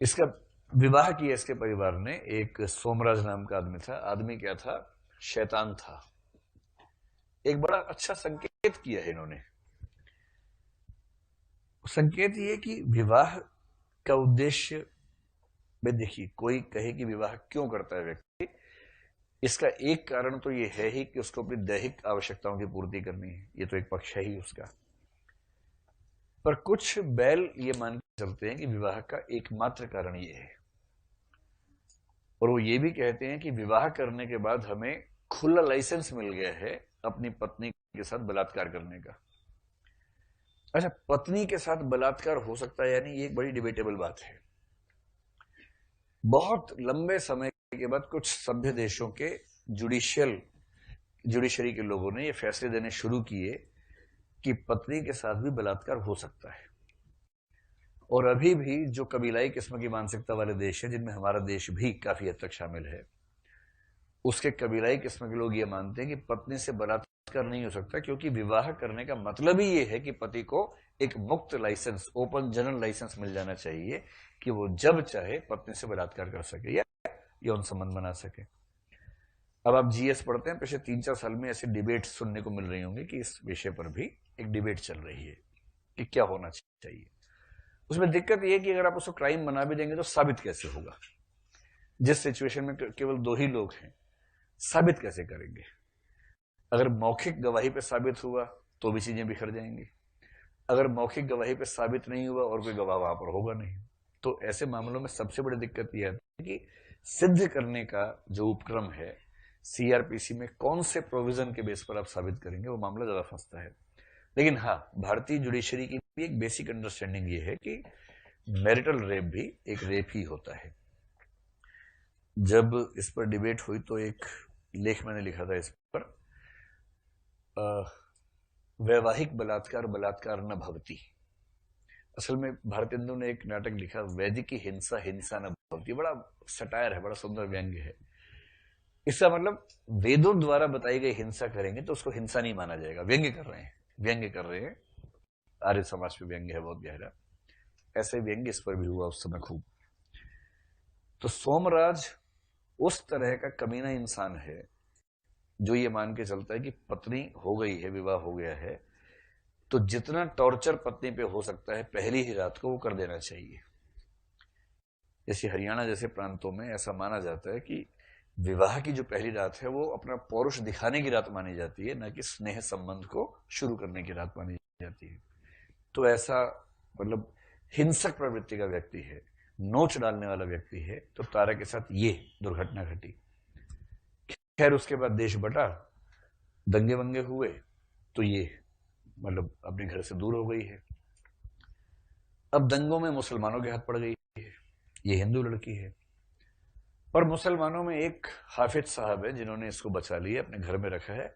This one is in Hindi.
इसका विवाह किया इसके परिवार ने। एक सोमराज नाम का आदमी था। आदमी क्या था? शैतान था। एक बड़ा अच्छा संकेत किया है इन्होंने। संकेत ये कि विवाह का उद्देश्य में, देखिए, कोई कहे कि विवाह क्यों करता है व्यक्ति, इसका एक कारण तो ये है ही कि उसको अपनी दैहिक आवश्यकताओं की पूर्ति करनी है। ये तो एक पक्ष है ही उसका। पर कुछ बैल ये मान के चलते हैं कि विवाह का एकमात्र कारण ये है, और वो ये भी कहते हैं कि विवाह करने के बाद हमें खुला लाइसेंस मिल गया है अपनी पत्नी के साथ बलात्कार करने का। अच्छा, पत्नी के साथ बलात्कार हो सकता है यानी ये एक बड़ी डिबेटेबल बात है। बहुत लंबे समय के बाद कुछ सभ्य देशों के जुडिशरी के लोगों ने ये फैसले देने शुरू किए कि पत्नी के साथ भी बलात्कार हो सकता है। और अभी भी जो कबीलाई किस्म की मानसिकता वाले देश हैं, जिनमें हमारा देश भी काफी हद तक शामिल है, उसके कबीलाई किस्म के लोग ये मानते हैं कि पत्नी से बलात्कार नहीं हो सकता, क्योंकि विवाह करने का मतलब ही ये है कि पति को एक मुक्त लाइसेंस, ओपन जनरल लाइसेंस मिल जाना चाहिए कि वो जब चाहे पत्नी से बलात्कार कर सके या यौन संबंध बना सके। अब आप जीएस पढ़ते हैं, पिछले 3-4 साल में ऐसी डिबेट सुनने को मिल रही होंगी कि इस विषय पर भी एक डिबेट चल रही है कि क्या होना चाहिए। उसमें दिक्कत यह है कि अगर आप उसको क्राइम बना भी देंगे तो साबित कैसे होगा? जिस सिचुएशन में केवल 2 ही लोग हैं, साबित कैसे करेंगे? अगर मौखिक गवाही पे साबित हुआ तो भी चीजें बिखर जाएंगी। अगर मौखिक गवाही पे साबित नहीं हुआ और कोई गवाह वहां पर होगा नहीं, तो ऐसे मामलों में सबसे बड़ी दिक्कत यह है कि सिद्ध करने का जो उपक्रम है, सीआरपीसी में कौन से प्रोविजन के बेस पर आप साबित करेंगे, वो मामला ज्यादा फंसता है। लेकिन हाँ, भारतीय जुडिशरी की भी एक बेसिक अंडरस्टैंडिंग ये है कि मैरिटल रेप भी एक रेप ही होता है। जब इस पर डिबेट हुई तो एक लेख मैंने लिखा था इस पर, वैवाहिक बलात्कार बलात्कार न भवती। असल में भारतेंदु ने एक नाटक लिखा, वैदिक की हिंसा हिंसा न भवती। बड़ा सटायर है, बड़ा सुंदर व्यंग्य है। इसका मतलब वेदों द्वारा बताई गई हिंसा करेंगे तो उसको हिंसा नहीं माना जाएगा। व्यंग्य कर रहे हैं, व्यंग्य कर रहे हैं। आर्य समाज पे व्यंग्य है बहुत गहरा। ऐसे व्यंग्य इस पर भी हुआ उस समय खूब। तो सोमराज उस तरह का कमीना इंसान है जो ये मान के चलता है कि पत्नी हो गई है, विवाह हो गया है, तो जितना टॉर्चर पत्नी पे हो सकता है पहली ही रात को वो कर देना चाहिए। जैसे हरियाणा जैसे प्रांतों में ऐसा माना जाता है कि विवाह की जो पहली रात है वो अपना पौरुष दिखाने की रात मानी जाती है, न कि स्नेह संबंध को शुरू करने की रात मानी जाती है। तो ऐसा मतलब हिंसक प्रवृत्ति का व्यक्ति है, नोच डालने वाला व्यक्ति है, तो तारा के साथ ये दुर्घटना घटी। खैर उसके बाद देश बटा, दंगे वंगे हुए, तो ये मतलब अपने घर से दूर हो गई है। अब दंगों में मुसलमानों के हाथ पड़ गई है, ये हिंदू लड़की है। पर मुसलमानों में एक हाफिज साहब है जिन्होंने इसको बचा लिया, अपने घर में रखा है,